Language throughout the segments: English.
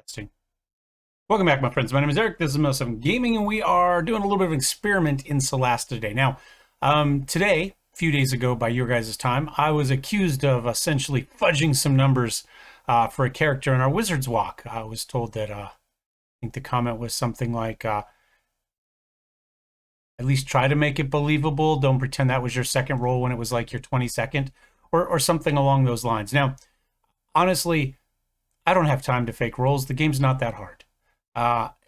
Testing. Welcome back, my friends. My name is Eric. This is Magister Gaming, and we are doing a little bit of an experiment in Solasta today. Now, today, a few days ago, by your guys' time, I was accused of essentially fudging some numbers for a character in our Wizard's Walk. I was told that I think the comment was something like, at least try to make it believable. Don't pretend that was your second roll when it was like your 22nd, or something along those lines. Now, honestly, I don't have time to fake rolls. The game's not that hard.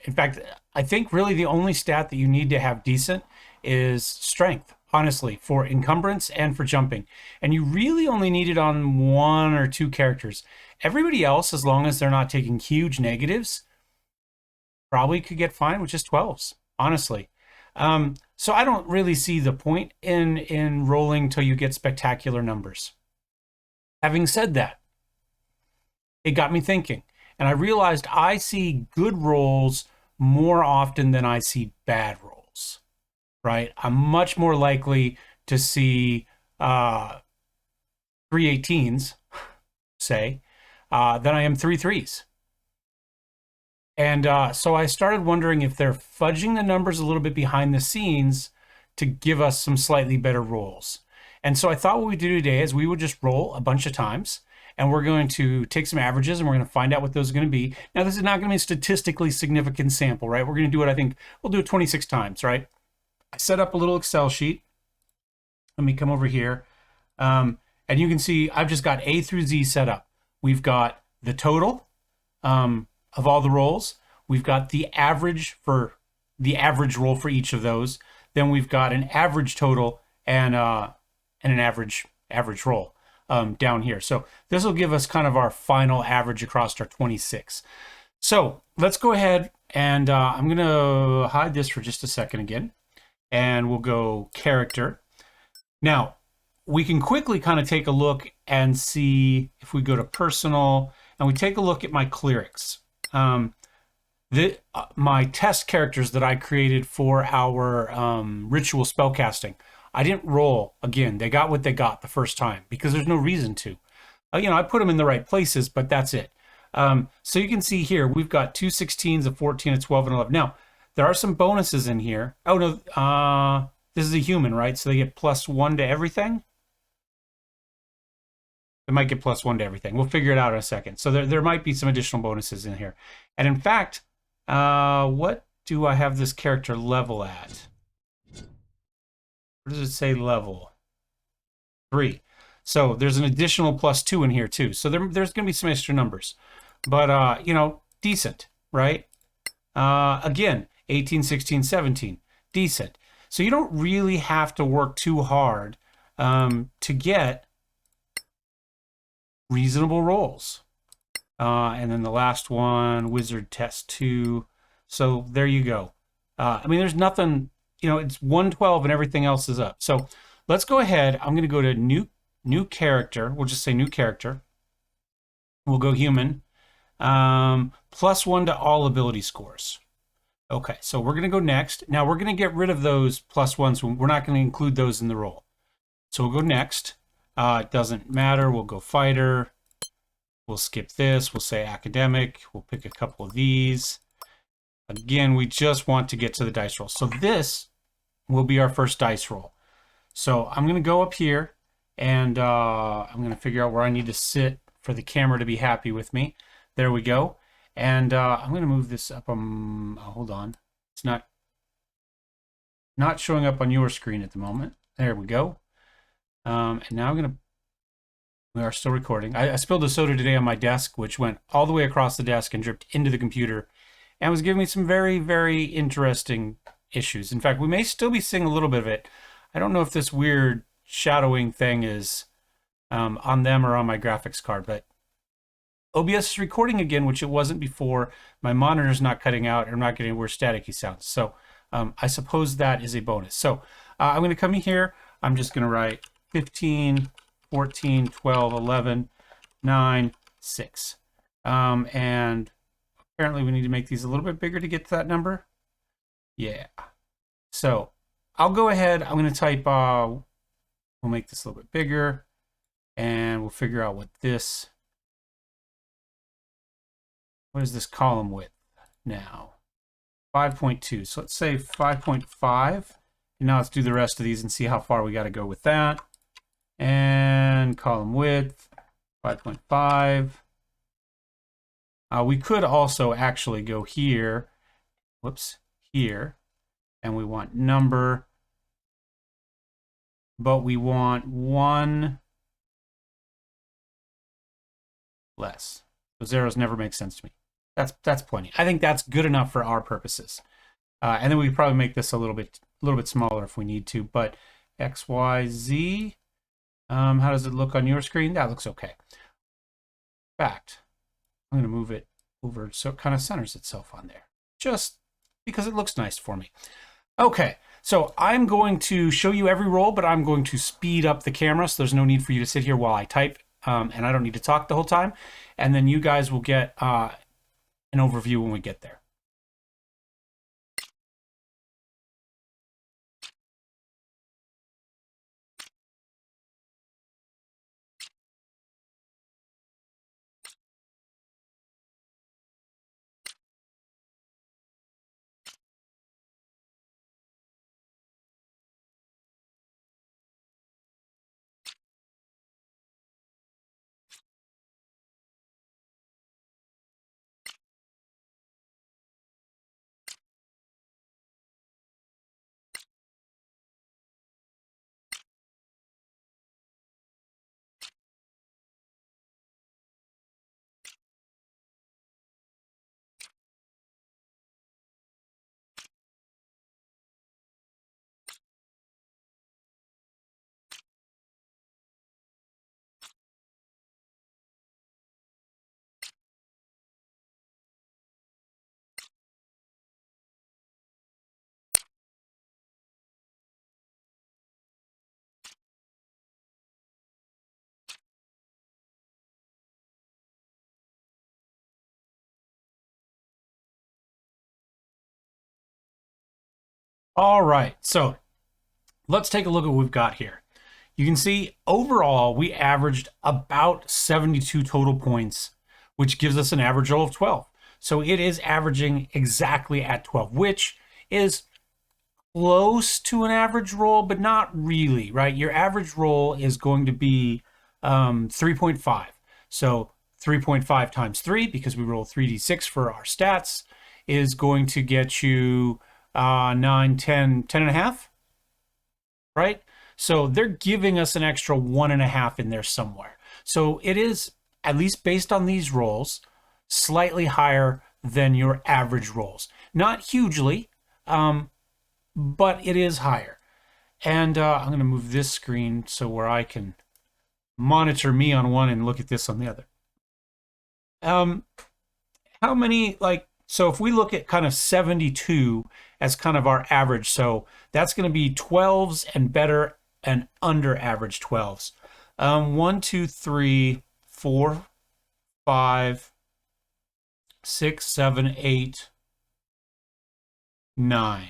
In fact, I think really the only stat that you need to have decent is strength, honestly, for encumbrance and for jumping. And you really only need it on one or two characters. Everybody else, as long as they're not taking huge negatives, probably could get fine with just 12s, honestly. So I don't really see the point in rolling till you get spectacular numbers. Having said that, it got me thinking. And I realized I see good rolls more often than I see bad rolls, right? I'm much more likely to see 3 18s, say, than I am 3 3s. And so I started wondering if they're fudging the numbers a little bit behind the scenes to give us some slightly better rolls. And so I thought what we'd do today is we would just roll a bunch of times, and we're going to take some averages and we're going to find out what those are going to be. Now, this is not going to be a statistically significant sample, right? We're going to do it, I think, we'll do it 26 times, right? I set up a little Excel sheet. Let me come over here. And you can see I've just got A through Z set up. We've got the total of all the rolls. We've got the average for the average roll for each of those. Then we've got an average total and an average roll. Down here. So this will give us kind of our final average across our 26. So let's go ahead and I'm going to hide this for just a second again. And we'll go character. Now, we can quickly kind of take a look and see if we go to personal and we take a look at my clerics. My test characters that I created for our ritual spellcasting. I didn't roll again. They got what they got the first time because there's no reason to. I put them in the right places, but that's it. So you can see here, we've got 2 16s, a 14, a 12, and 11. Now, there are some bonuses in here. Oh, no, this is a human, right? So they get +1 to everything. They might get +1 to everything. We'll figure it out in a second. So there might be some additional bonuses in here. And in fact, what do I have this character level at? Where does it say level? 3. So there's an additional +2 in here too. So there's going to be some extra numbers. But, decent, right? Again, 18, 16, 17. Decent. So you don't really have to work too hard to get reasonable rolls. And then the last one, Wizard Test 2. So there you go. There's nothing... it's 112 and everything else is up. So let's go ahead. I'm going to go to new character. We'll just say new character. We'll go human. +1 to all ability scores. Okay, so we're going to go next. Now we're going to get rid of those +1s. We're not going to include those in the roll. So we'll go next. It doesn't matter. We'll go fighter. We'll skip this. We'll say academic. We'll pick a couple of these. Again, we just want to get to the dice roll. So this will be our first dice roll. So I'm going to go up here and I'm going to figure out where I need to sit for the camera to be happy with me. There we go. And I'm going to move this up. Hold on. It's not showing up on your screen at the moment. There we go. And now we are still recording. I spilled a soda today on my desk, which went all the way across the desk and dripped into the computer. And was giving me some very, very interesting issues. In fact, we may still be seeing a little bit of it. I don't know if this weird shadowing thing is on them or on my graphics card, but OBS is recording again, which it wasn't before. My monitor's not cutting out, and I'm not getting weird staticky sounds. So I suppose that is a bonus. So I'm going to come in here. I'm just going to write 15, 14, 12, 11, 9, 6. And apparently we need to make these a little bit bigger to get to that number. Yeah. So I'll go ahead. I'm going to type, we'll make this a little bit bigger, and we'll figure out what this what is this column width now? 5.2. So let's say 5.5. And now let's do the rest of these and see how far we got to go with that. And column width, 5.5. We could also actually go here, whoops, here, and we want number, but we want one less. So zeros never make sense to me. That's plenty. I think that's good enough for our purposes. And then we could probably make this a little bit smaller if we need to. But X, Y, Z. How does it look on your screen? That looks okay. In fact, I'm going to move it over so it kind of centers itself on there, just because it looks nice for me. Okay, so I'm going to show you every roll, but I'm going to speed up the camera, so there's no need for you to sit here while I type, and I don't need to talk the whole time. And then you guys will get an overview when we get there. All right, so let's take a look at what we've got here. You can see overall we averaged about 72 total points, which gives us an average roll of 12. So it is averaging exactly at 12, which is close to an average roll, but not really, right? Your average roll is going to be 3.5. So 3.5 times 3, because we roll 3d6 for our stats, is going to get you 9, 10, 10 and a half, right? So they're giving us an extra 1.5 in there somewhere. So it is, at least based on these rolls, slightly higher than your average rolls. Not hugely, but it is higher. And I'm going to move this screen so where I can monitor me on one and look at this on the other. How many, so if we look at kind of 72 as kind of our average, so that's going to be 12s and better and under average 12s. 1, 2, 3, 4, 5, 6, 7, 8, 9.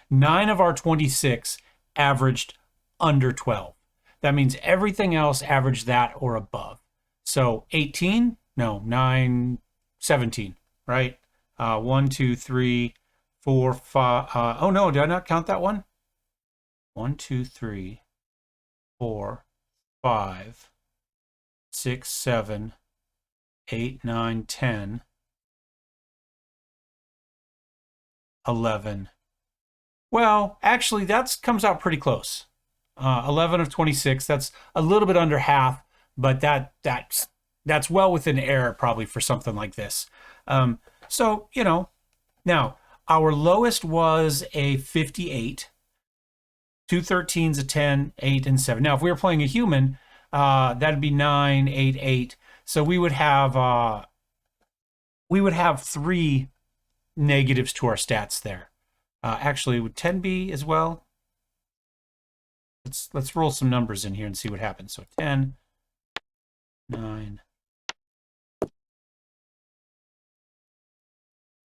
9 of our 26 averaged under 12. That means everything else averaged that or above. So 18, no, 9, 17, right? 1, 2, 3, 4, 5. Oh no, did I not count that one? 1, 2, 3, 4, 5, 6, 7, 8, 9, 10, 11. Well, actually, that comes out pretty close. 11 of 26. That's a little bit under half, but that's well within error probably for something like this. So, you know, now our lowest was a 58. 2 13s, a 10, 8, and 7. Now, if we were playing a human, that'd be 9, 8, 8. So we would have 3 negatives to our stats there. Actually, would 10 be as well? Let's roll some numbers in here and see what happens. So 10, 9.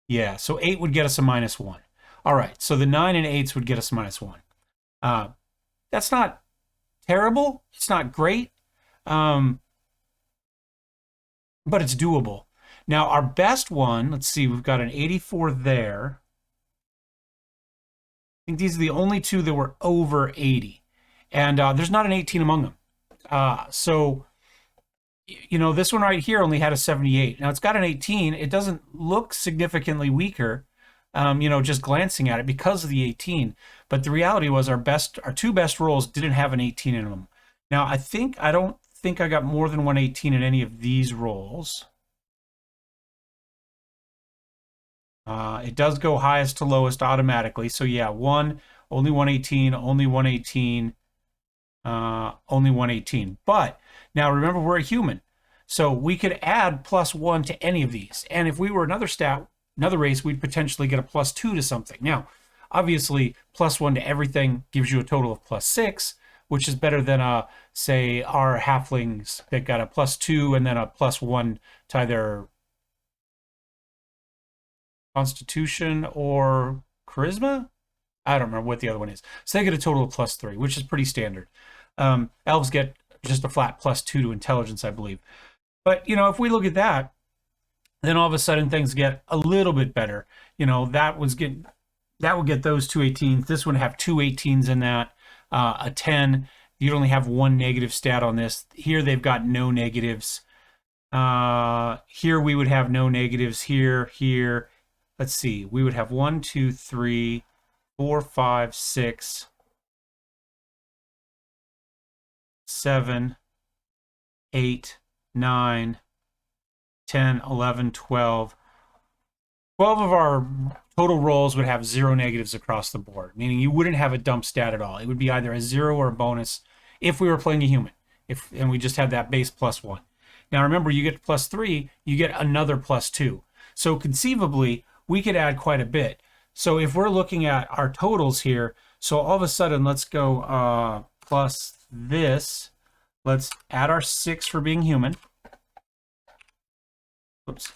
Yeah, so 8 would get us a -1. All right, so the 9 and 8s would get us a -1. That's not terrible. It's not great, but it's doable. Now, our best one, let's see, we've got an 84 there. I think these are the only two that were over 80. And there's not an 18 among them. So, you know, this one right here only had a 78. Now, it's got an 18. It doesn't look significantly weaker, you know, just glancing at it because of the 18. But the reality was our two best rolls didn't have an 18 in them. Now, I don't think I got more than 118 in any of these rolls. It does go highest to lowest automatically. So yeah, only 118, only 118, only 118. But now remember, we're a human. So we could add +1 to any of these. And if we were another race, we'd potentially get a +2 to something. Now, obviously, +1 to everything gives you a total of +6, which is better than, say, our halflings that got a +2 and then a +1 to either Constitution or Charisma. I don't remember what the other one is. So they get a total of +3, which is pretty standard. Elves get just a flat +2 to intelligence, I believe. But, you know, if we look at that, then all of a sudden things get a little bit better. You know, that would get those two 18s. This would have two 18s in that, a 10. You'd only have one negative stat on this. Here they've got no negatives. Here we would have no negatives. Here. Let's see. We would have 1, 2, 3, 4, 5, 6, 7, 8, 9, 10, 11, 12. 12 of our total rolls would have 0 negatives across the board, meaning you wouldn't have a dump stat at all. It would be either a 0 or a bonus if we were playing a human, and we just had that base +1. Now remember, you get +3, you get another +2. So conceivably, we could add quite a bit. So if we're looking at our totals here, so all of a sudden, let's go plus this. Let's add our 6 for being human. Oops.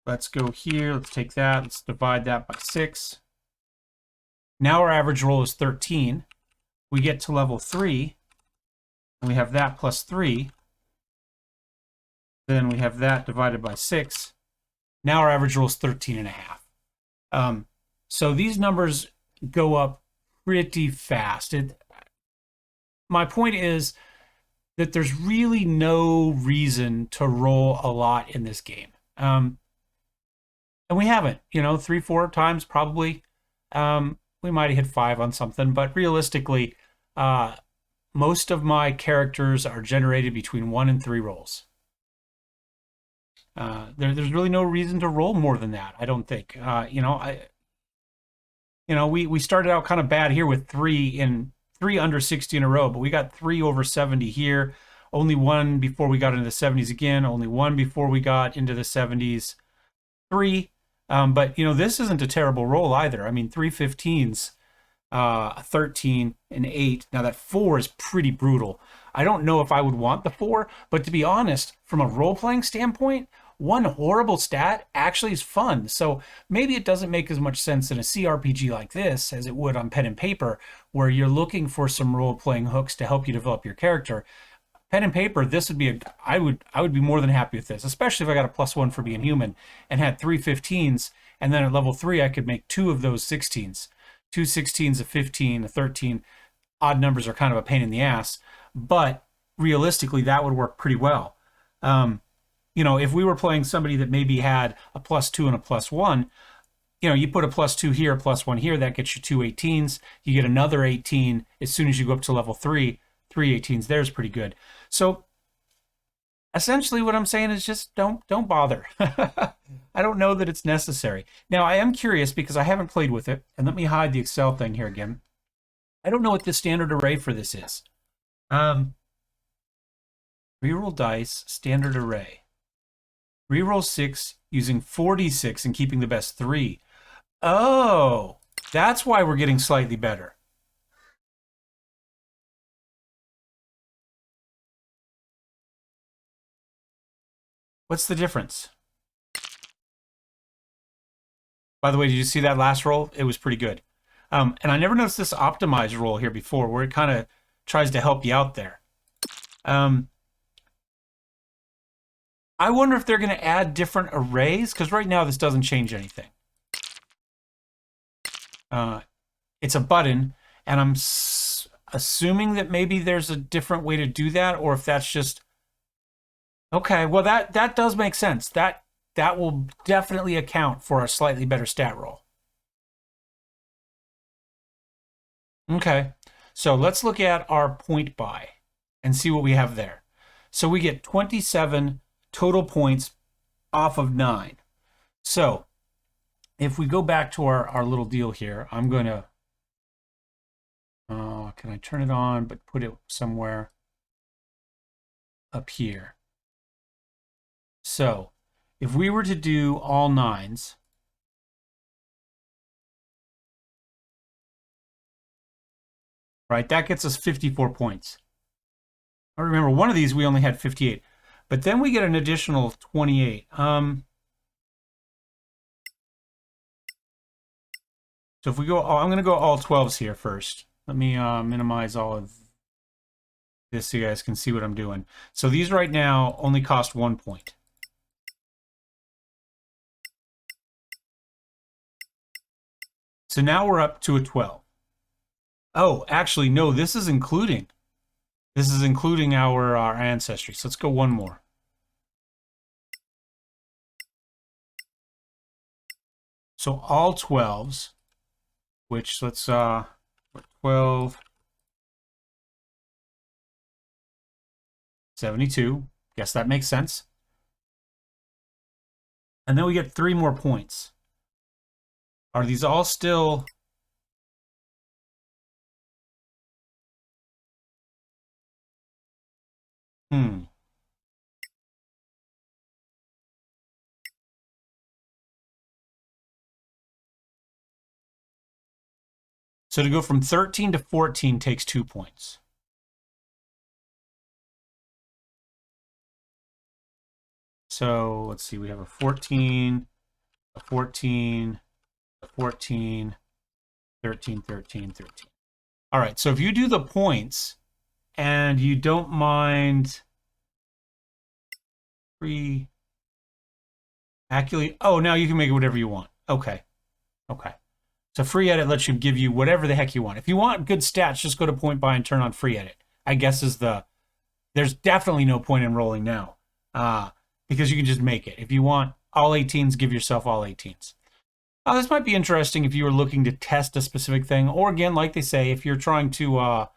Let's go here. Let's take that. Let's divide that by 6. Now our average roll is 13. We get to level 3, and we have that +3. Then we have that divided by 6. Now our average roll is 13.5. So these numbers go up pretty fast. My point is that there's really no reason to roll a lot in this game. And we haven't, you know, 3, 4 times probably. We might have hit 5 on something, but realistically, most of my characters are generated between 1 and 3 rolls. There's really no reason to roll more than that, I don't think. We started out kind of bad here with 3 under 60 in a row, but we got 3 over 70 here. Only 1 before we got into the 70s again. Only 1 before we got into the 70s. 3. But, you know, this isn't a terrible roll either. I mean, 3 15s, a 13, an 8. Now, that 4 is pretty brutal. I don't know if I would want the 4, but to be honest, from a role-playing standpoint, one horrible stat actually is fun. So maybe it doesn't make as much sense in a CRPG like this as it would on pen and paper, where you're looking for some role-playing hooks to help you develop your character. Pen and paper, this would be I would be more than happy with this, especially if I got a +1 for being human and had 3 15s, and then at level 3 I could make 2 of those 16s. 2 16s, a 15, a 13. Odd numbers are kind of a pain in the ass, but realistically that would work pretty well. You know, if we were playing somebody that maybe had a +2 and a +1, you know, you put a +2 here, a +1 here, that gets you 2 18s. You get another 18 as soon as you go up to level 3. 3 18s there's pretty good. So essentially what I'm saying is just don't bother. I don't know that it's necessary. Now, I am curious because I haven't played with it, and let me hide the Excel thing here again. I don't know what the standard array for this is. Reroll dice, standard array. Reroll 6 using 4d6 and keeping the best 3. Oh, that's why we're getting slightly better. What's the difference? By the way, did you see that last roll? It was pretty good. And I never noticed this optimized roll here before, where it kind of tries to help you out there. I wonder if they're going to add different arrays, because right now this doesn't change anything. It's a button, and I'm assuming that maybe there's a different way to do that, or if that's just okay. Well, that does make sense. That will definitely account for a slightly better stat roll. Okay, so let's look at our point buy and see what we have there. So we get 27 total points off of 9. So if we go back to our little deal here, I'm going to, can I turn it on, but put it somewhere up here? So if we were to do all 9s, right, that gets us 54 points. I remember one of these we only had 58, but then we get an additional 28. So if we go, I'm going to go all 12s here first. Let me minimize all of this so you guys can see what I'm doing. So these right now only cost 1 point. So now we're up to a 12. Oh, actually, no, this is including our ancestry. So let's go one more. So all 12s, which let's 12, 72. Guess that makes sense. And then we get 3 more points. Are these all still? So to go from 13 to 14 takes 2 points. So let's see, we have a 14, a 14, a 14, 13, 13, 13. All right, so if you do the points and you don't mind free accurate, oh, now you can make it whatever you want. Okay. Okay. So free edit lets you give you whatever the heck you want. If you want good stats, just go to point buy and turn on free edit. I guess there's definitely no point in rolling now because you can just make it. If you want all 18s, give yourself all 18s. This might be interesting if you were looking to test a specific thing, or again, like they say, if you're trying to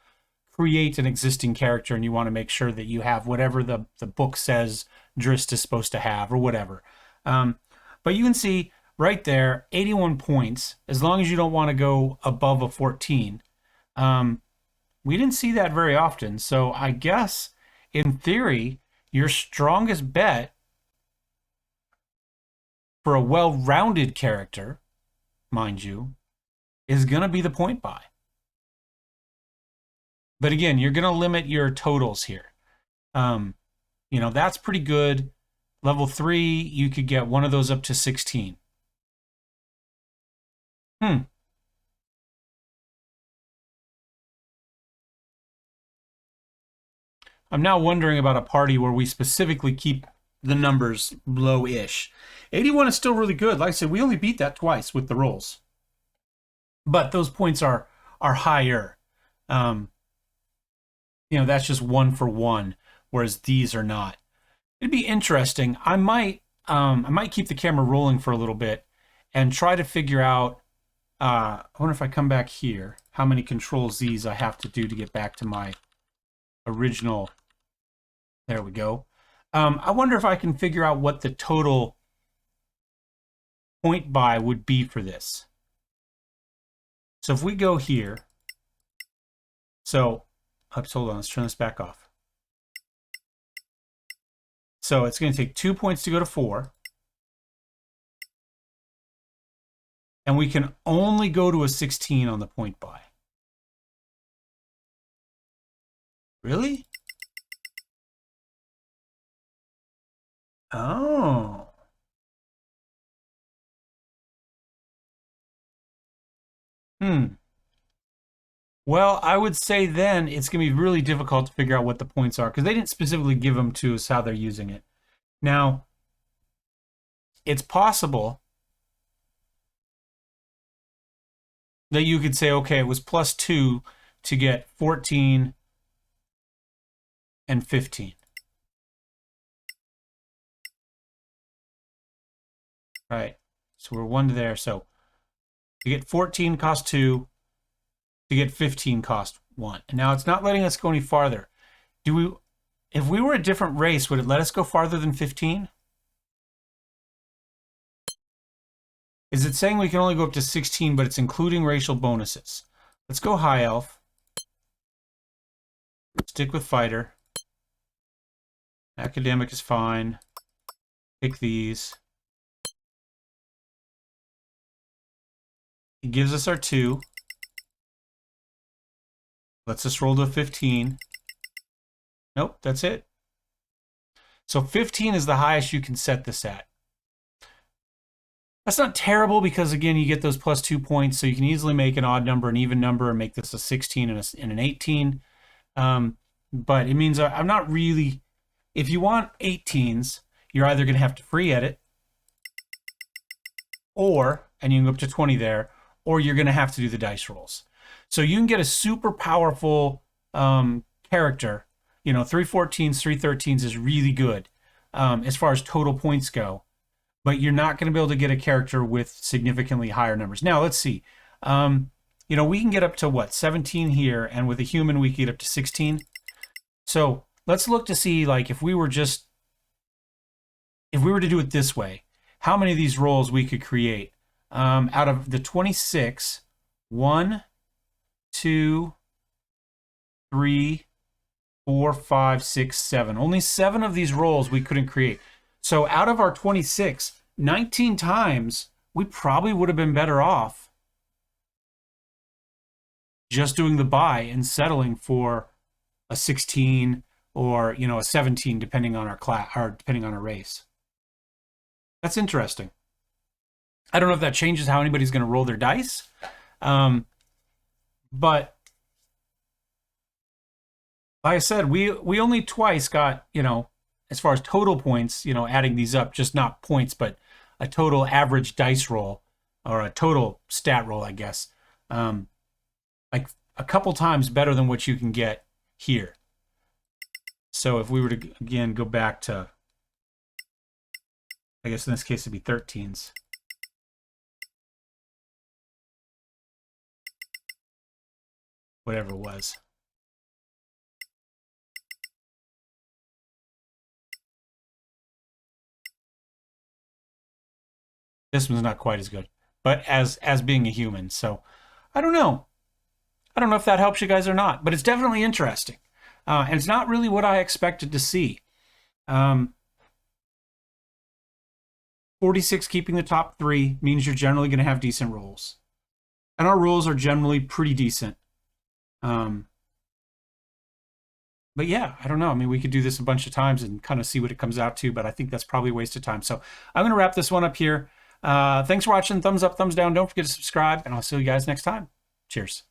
create an existing character and you want to make sure that you have whatever the book says Drist is supposed to have or whatever. But you can see right there, 81 points, as long as you don't want to go above a 14. We didn't see that very often. So I guess, in theory, your strongest bet for a well-rounded character, mind you, is going to be the point buy. But again, you're going to limit your totals here. That's pretty good. Level 3, you could get one of those up to 16. I'm now wondering about a party where we specifically keep the numbers low-ish. 81 is still really good. Like I said, we only beat that twice with the rolls. But those points are higher. That's just 1 for 1, whereas these are not. It'd be interesting. I might keep the camera rolling for a little bit and try to figure out. I wonder if I come back here, how many Control Z's I have to do to get back to my original. There we go. I wonder if I can figure out what the total point buy would be for this. So if we go here, hold on, let's turn this back off. So it's going to take 2 points to go to 4. And we can only go to a 16 on the point buy. Really? Oh. Well, I would say then it's going to be really difficult to figure out what the points are because they didn't specifically give them to us how they're using it. Now, it's possible that you could say, okay, it was +2 to get 14 and 15. Right. So we're 1 to there. So to get 14 cost 2, to get 15 cost 1. And now it's not letting us go any farther. If we were a different race, would it let us go farther than 15? Is it saying we can only go up to 16, but it's including racial bonuses? Let's go high elf. Stick with fighter. Academic is fine. Pick these. It gives us our 2. Let's just roll to a 15. Nope, that's it. So 15 is the highest you can set this at. That's not terrible because, again, you get those +2 points, so you can easily make an odd number, an even number, and make this a 16 and an 18. But it means I'm not really... If you want 18s, you're either going to have to free edit, and you can go up to 20 there, or you're going to have to do the dice rolls. So you can get a super powerful character. 3 14s, 3 13s is really good as far as total points go. But you're not going to be able to get a character with significantly higher numbers. Now, let's see. We can get up to, what, 17 here, and with a human, we can get up to 16. So let's look to see, like, if we were to do it this way, how many of these rolls we could create. Out of the 26, 1, 2, 3, 4, 5, 6, 7. Only 7 of these rolls we couldn't create. So out of our 26, 19 times, we probably would have been better off just doing the buy and settling for a 16 or, a 17, depending on our class or depending on our race. That's interesting. I don't know if that changes how anybody's going to roll their dice. But like I said, we only twice got, as far as total points, adding these up, just not points, but a total average dice roll or a total stat roll, I guess. Like a couple times better than what you can get here. So if we were to, again, go back to, I guess in this case it'd be 13s. Whatever it was. This one's not quite as good, but as being a human. So I don't know. I don't know if that helps you guys or not, but it's definitely interesting. And it's not really what I expected to see. 46 keeping the top 3 means you're generally going to have decent rolls. And our rolls are generally pretty decent. But yeah, I don't know. I mean, we could do this a bunch of times and kind of see what it comes out to, but I think that's probably a waste of time. So I'm going to wrap this one up here. Thanks for watching. Thumbs up, thumbs down. Don't forget to subscribe, and I'll see you guys next time. Cheers.